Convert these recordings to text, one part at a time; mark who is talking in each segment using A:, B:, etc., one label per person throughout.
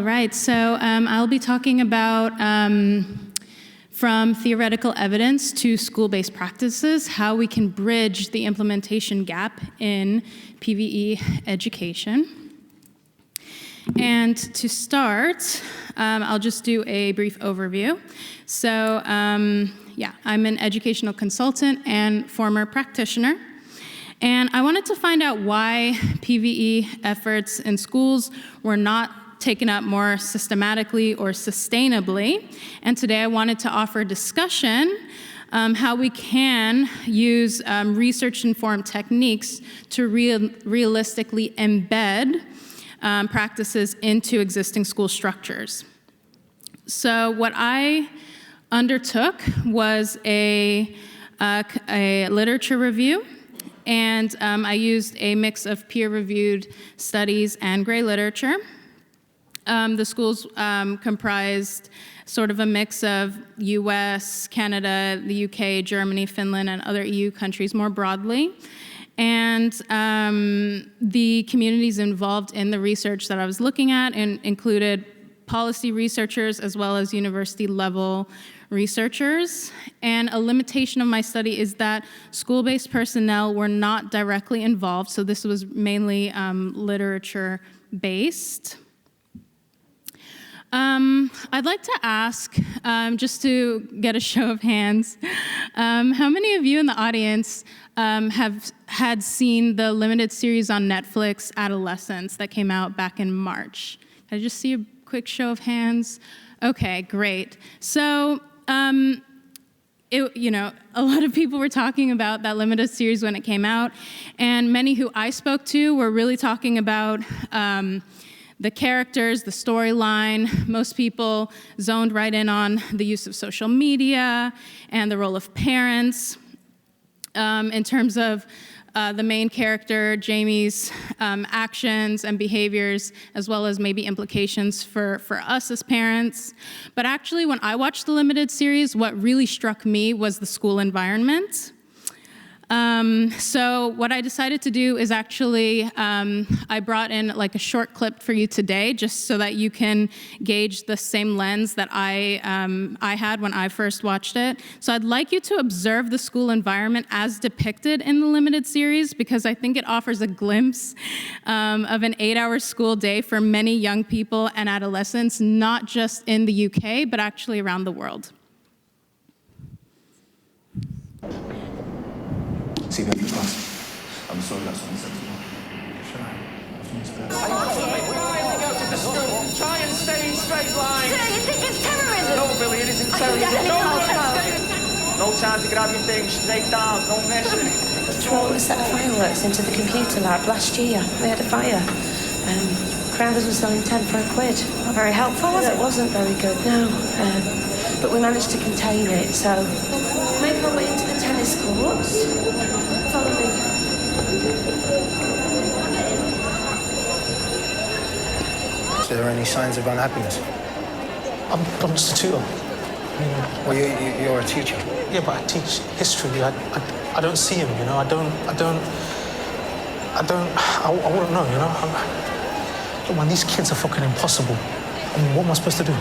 A: right, so I'll be talking about from theoretical evidence to school-based practices, how we can bridge the implementation gap in PVE education. And to start, I'll just do a brief overview. So yeah, I'm an educational consultant and former practitioner. And I wanted to find out why PVE efforts in schools were not taken up more systematically or sustainably. And today I wanted to offer discussion how we can use research-informed techniques to realistically embed practices into existing school structures. So what I undertook was a literature review, and I used a mix of peer-reviewed studies and gray literature. The schools comprised sort of a mix of US, Canada, the UK, Germany, Finland, and other EU countries more broadly. And the communities involved in the research that I was looking at included policy researchers as well as university-level researchers. And a limitation of my study is that school-based personnel were not directly involved, so this was mainly literature-based. I'd like to ask, just to get a show of hands, how many of you in the audience have seen the limited series on Netflix, Adolescence, that came out back in March? Can I just see a quick show of hands? Okay, great. So, a lot of people were talking about that limited series when it came out, and many who I spoke to were really talking about the characters, the storyline. Most people zoned right in on the use of social media and the role of parents in terms of the main character, Jamie's actions and behaviors, as well as maybe implications for us as parents. But actually, when I watched the limited series, what really struck me was the school environment. So what I decided to do is actually, I brought in like a short clip for you today, just so that you can gauge the same lens that I had when I first watched it. So I'd like you to observe the school environment as depicted in the limited series, because I think it offers a glimpse of an 8-hour school day for many young people and adolescents, not just in the UK, but actually around the world.
B: See you in class. I'm sorry that someone said to me. Sure.
C: We go to the school. Try and stay in straight line.
D: Sir, you think it's terrorism?
C: No, Billy, it isn't terrorism. No time to grab your things. Straight down. Don't mess with it.
E: Thrown a set of fireworks into the computer lab last year. We had a fire. Crowders was selling 10 for £1. Not very helpful, was it? It wasn't very good, no. But we managed to contain it, so make our way into the tennis courts. Follow me.
F: Is there any signs of unhappiness?
G: I'm just a tutor.
F: Well, you're a teacher.
G: Yeah, but I teach history. I don't see him, I wouldn't know, Man, these kids are fucking impossible. I mean, what am I supposed to do?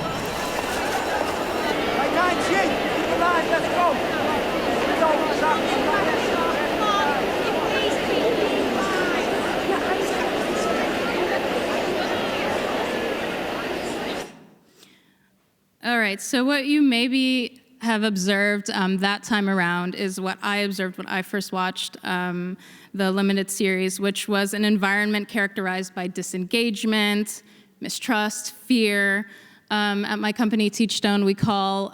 A: All right, so what you maybe have observed that time around is what I observed when I first watched the limited series, which was an environment characterized by disengagement, mistrust, fear. At my company, Teachstone, we call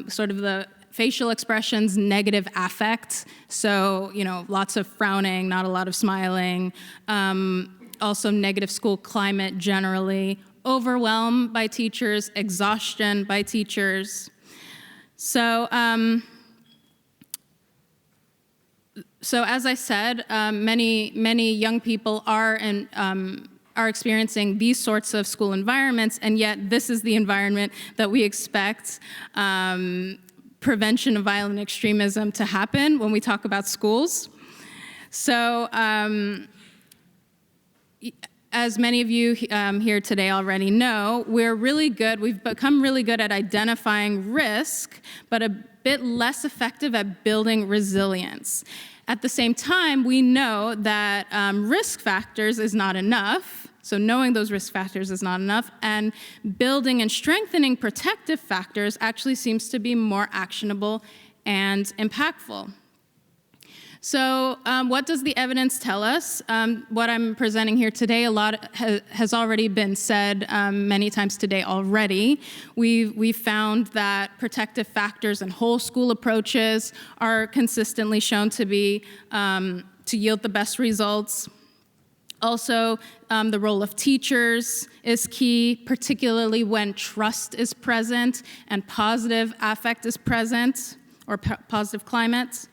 A: sort of the facial expressions negative affect. So, lots of frowning, not a lot of smiling. Also negative school climate generally. Overwhelm by teachers, exhaustion by teachers. So as I said, many young people are experiencing these sorts of school environments, and yet this is the environment that we expect prevention of violent extremism to happen when we talk about schools. So as many of you here today already know, we've become really good at identifying risk, but a bit less effective at building resilience. At the same time, we know that risk factors is not enough. So knowing those risk factors is not enough, and building and strengthening protective factors actually seems to be more actionable and impactful. So what does the evidence tell us? What I'm presenting here today, a lot has already been said many times today already. We've found that protective factors and whole school approaches are consistently shown to be to yield the best results. Also, the role of teachers is key, particularly when trust is present and positive affect is present, or positive climate.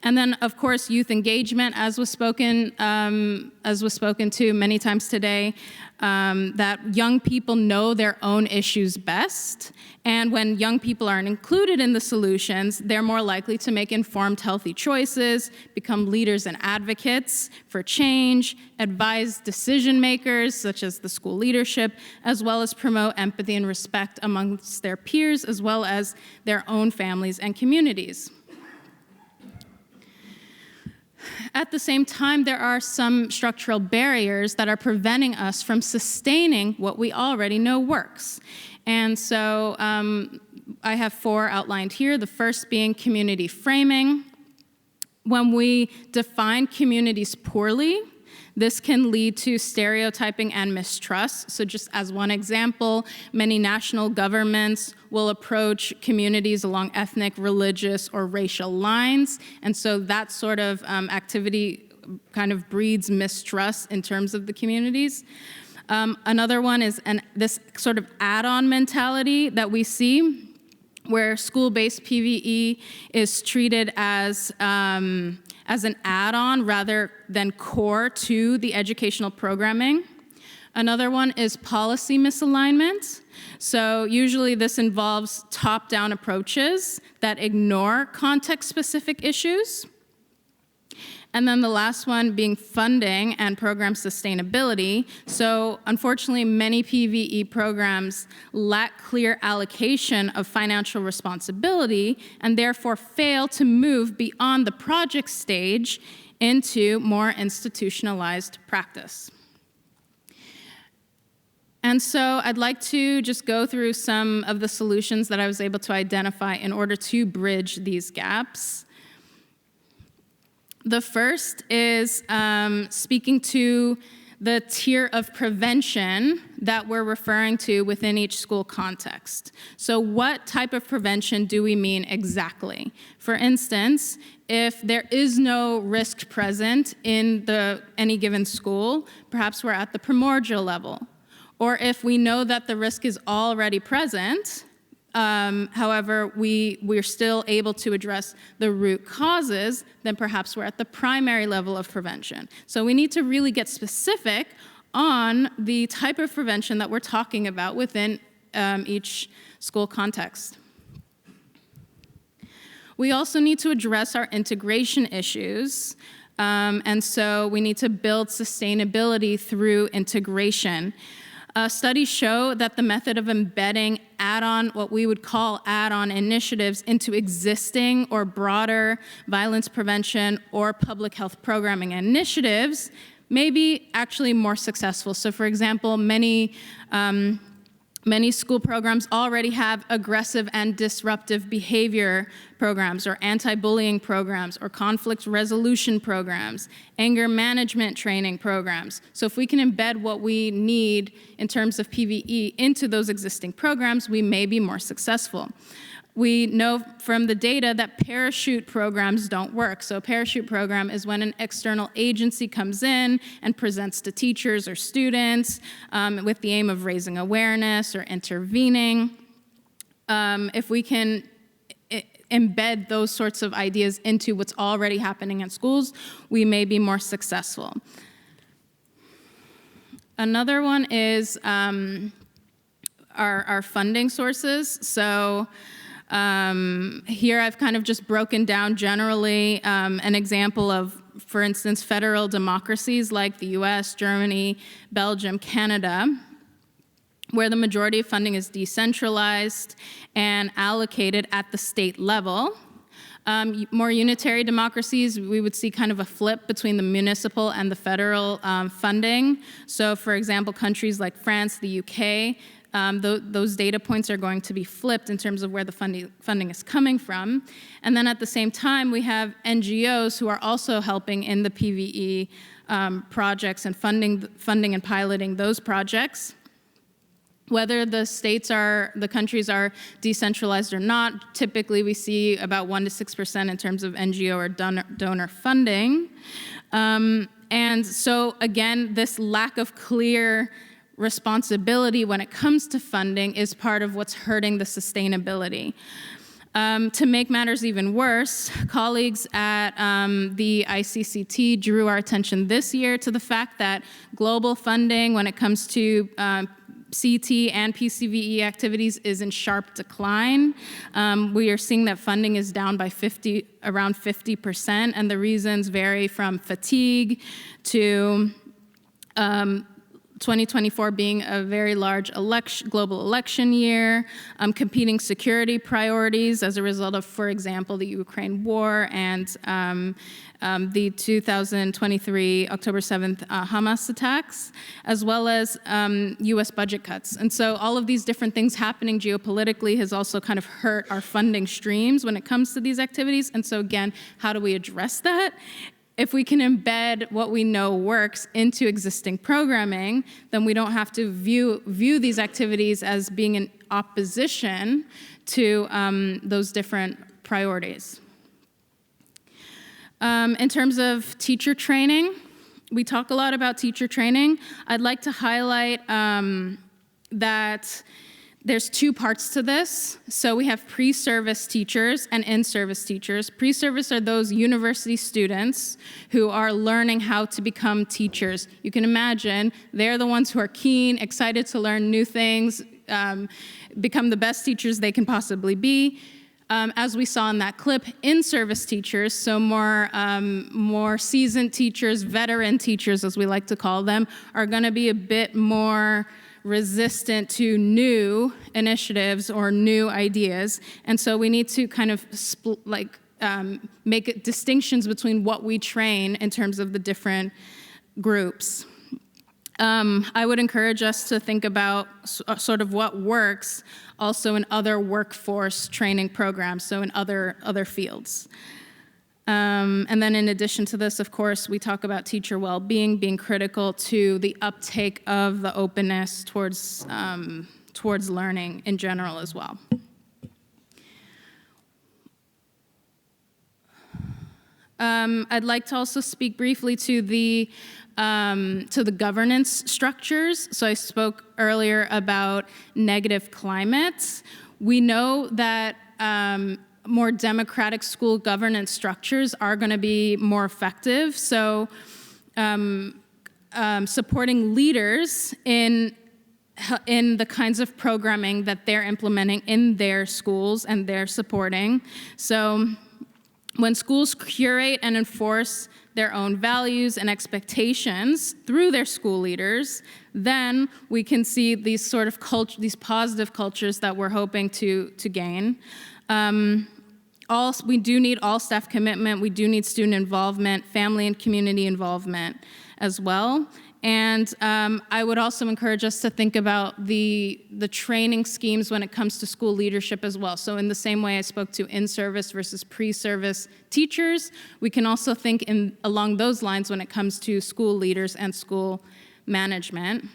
A: And then, of course, youth engagement, as was spoken to many times today, that young people know their own issues best. And when young people aren't included in the solutions, they're more likely to make informed, healthy choices, become leaders and advocates for change, advise decision makers, such as the school leadership, as well as promote empathy and respect amongst their peers, as well as their own families and communities. At the same time, there are some structural barriers that are preventing us from sustaining what we already know works. And so I have 4 outlined here, the first being community framing. When we define communities poorly, this can lead to stereotyping and mistrust. So just as one example, many national governments will approach communities along ethnic, religious, or racial lines. And so that sort of activity kind of breeds mistrust in terms of the communities. Another one is this sort of add-on mentality that we see, where school-based PVE is treated as an add-on rather than core to the educational programming. Another one is policy misalignment. So usually this involves top-down approaches that ignore context-specific issues. And then the last one being funding and program sustainability. So unfortunately, many PVE programs lack clear allocation of financial responsibility and therefore fail to move beyond the project stage into more institutionalized practice. And so I'd like to just go through some of the solutions that I was able to identify in order to bridge these gaps. The first is speaking to the tier of prevention that we're referring to within each school context. So what type of prevention do we mean exactly? For instance, if there is no risk present in any given school, perhaps we're at the primordial level. Or if we know that the risk is already present, however, we're still able to address the root causes, then perhaps we're at the primary level of prevention. So we need to really get specific on the type of prevention that we're talking about within each school context. We also need to address our integration issues. And so we need to build sustainability through integration. Studies show that the method of embedding what we would call add-on initiatives into existing or broader violence prevention or public health programming initiatives may be actually more successful. So for example, many school programs already have aggressive and disruptive behavior programs or anti-bullying programs or conflict resolution programs, anger management training programs. So if we can embed what we need in terms of PVE into those existing programs, we may be more successful. We know from the data that parachute programs don't work. So a parachute program is when an external agency comes in and presents to teachers or students with the aim of raising awareness or intervening. If we can embed those sorts of ideas into what's already happening in schools, we may be more successful. Another one is our funding sources. So here I've kind of just broken down generally an example of for instance, federal democracies like the US, Germany, Belgium, Canada, where the majority of funding is decentralized and allocated at the state level. More unitary democracies, we would see kind of a flip between the municipal and the federal funding. So for example, countries like France, the UK, those data points are going to be flipped in terms of where the funding is coming from. And then at the same time, we have NGOs who are also helping in the PVE projects and funding and piloting those projects. Whether the countries are decentralized or not, typically we see about 1% to 6% in terms of NGO or donor funding. And so again, this lack of clear responsibility when it comes to funding is part of what's hurting the sustainability. To make matters even worse, colleagues at the ICCT drew our attention this year to the fact that global funding when it comes to CT and PCVE activities is in sharp decline. We are seeing that funding is down by around 50%, and the reasons vary from fatigue to 2024 being a very large global election year, competing security priorities as a result of, for example, the Ukraine war and the 2023 October 7th Hamas attacks, as well as US budget cuts. And so all of these different things happening geopolitically has also kind of hurt our funding streams when it comes to these activities. And so again, how do we address that? If we can embed what we know works into existing programming, then we don't have to view these activities as being in opposition to those different priorities. In terms of teacher training, we talk a lot about teacher training. I'd like to highlight that there's two parts to this. So we have pre-service teachers and in-service teachers. Pre-service are those university students who are learning how to become teachers. You can imagine they're the ones who are keen, excited to learn new things, become the best teachers they can possibly be. As we saw in that clip, in-service teachers, so more seasoned teachers, veteran teachers as we like to call them, are gonna be a bit more resistant to new initiatives or new ideas. And so we need to kind of make distinctions between what we train in terms of the different groups. I would encourage us to think about sort of what works also in other workforce training programs, so in other fields. And then in addition to this, of course, we talk about teacher well-being being critical to the uptake of the openness towards learning in general as well. I'd like to also speak briefly to the governance structures. So I spoke earlier about negative climates. We know that more democratic school governance structures are going to be more effective. So supporting leaders in the kinds of programming that they're implementing in their schools and they're supporting. So when schools curate and enforce their own values and expectations through their school leaders, then we can see these sort of these positive cultures that we're hoping to gain. We do need all staff commitment. We do need student involvement, family and community involvement as well. And I would also encourage us to think about the training schemes when it comes to school leadership as well. So in the same way I spoke to in-service versus pre-service teachers, we can also think along those lines when it comes to school leaders and school management.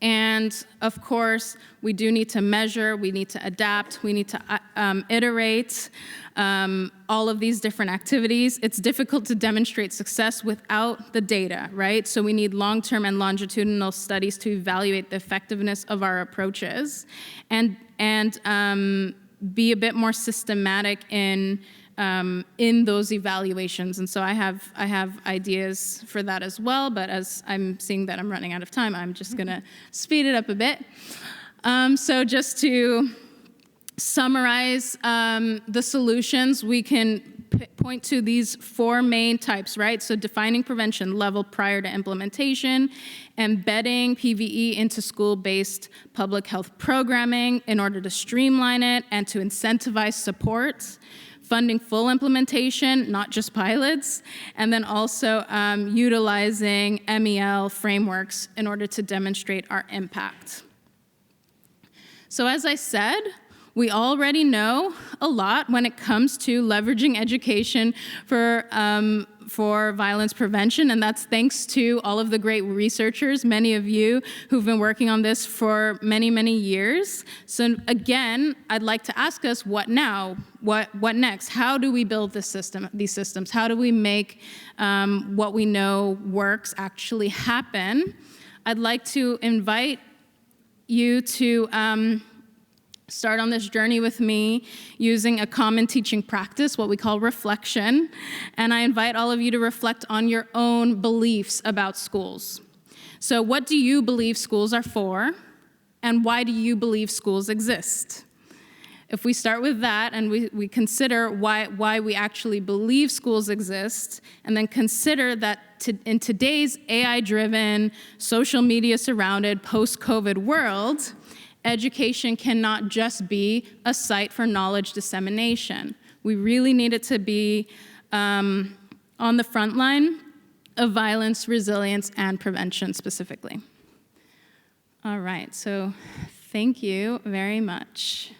A: And of course, we do need to measure, we need to adapt, we need to iterate all of these different activities. It's difficult to demonstrate success without the data, right? So we need long-term and longitudinal studies to evaluate the effectiveness of our approaches and be a bit more systematic in those evaluations. And so I have ideas for that as well, but as I'm seeing that I'm running out of time, I'm just gonna speed it up a bit. So just to summarize the solutions, we can point to these 4 main types, right? So defining prevention level prior to implementation, embedding PVE into school-based public health programming in order to streamline it and to incentivize support, funding full implementation, not just pilots, and then also utilizing MEL frameworks in order to demonstrate our impact. So as I said, we already know a lot when it comes to leveraging education for violence prevention, and that's thanks to all of the great researchers, many of you who've been working on this for many, many years. So again, I'd like to ask us, what now? What next? How do we build these systems? How do we make what we know works actually happen? I'd like to invite you to start on this journey with me using a common teaching practice, what we call reflection. And I invite all of you to reflect on your own beliefs about schools. So what do you believe schools are for? And why do you believe schools exist? If we start with that and we consider why we actually believe schools exist, and then consider that in today's AI-driven, social media-surrounded, post-COVID world, education cannot just be a site for knowledge dissemination. We really need it to be on the front line of violence, resilience, and prevention specifically. All right, so thank you very much.